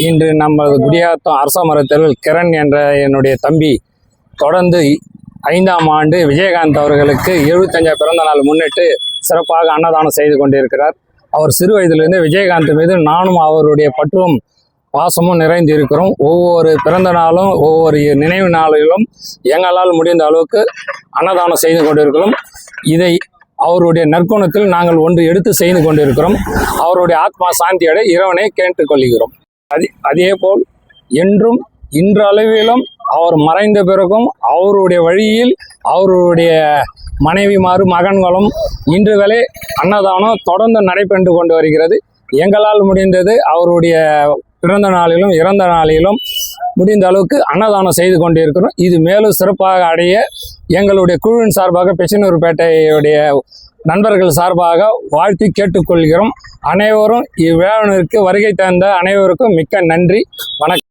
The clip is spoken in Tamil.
இன்று நமது குடியாத்தம் அரச மருத்துவர் கிரண் என்ற என்னுடைய தம்பி தொடர்ந்து 5ஆம் ஆண்டு விஜயகாந்த் அவர்களுக்கு 75 பிறந்த நாள் முன்னிட்டு சிறப்பாக அன்னதானம் செய்து கொண்டிருக்கிறார். அவர் சிறு வயதிலிருந்து விஜயகாந்த் மீது நானும் அவருடைய பற்றும் பாசமும் நிறைந்து இருக்கிறோம். ஒவ்வொரு பிறந்த நாளும் ஒவ்வொரு நினைவு நாளிலும் எங்களால் முடிந்த அளவுக்கு அன்னதானம் செய்து கொண்டிருக்கிறோம். இதை அவருடைய நற்குணத்தில் நாங்கள் ஒன்று எடுத்து செய்து கொண்டிருக்கிறோம். அவருடைய ஆத்மா சாந்தியடை இறைவனை கேட்டுக்கொள்கிறோம். அதேபோல் என்றும் இன்றளவிலும் அவர் மறைந்த பிறகும் அவருடைய வழியில் அவருடைய மனைவிமாரும் மகன்களும் இன்று வரை அன்னதானம் தொடர்ந்து நடைபெற்று கொண்டு வருகிறது. எங்களால் முடிந்தது அவருடைய பிறந்த நாளிலும் இறந்த நாளிலும் முடிந்த அளவுக்கு அன்னதானம் செய்து கொண்டிருக்கிறோம். இது மேலும் சிறப்பாக அடைய எங்களுடைய குழுவின் சார்பாக பெச்சனூர்பேட்டையுடைய நண்பர்கள் சார்பாக வாழ்த்தி கேட்டுக்கொள்கிறோம். அனைவரும் இவ்விழாவிற்கு வருகை தந்த அனைவருக்கும் மிக்க நன்றி. வணக்கம்.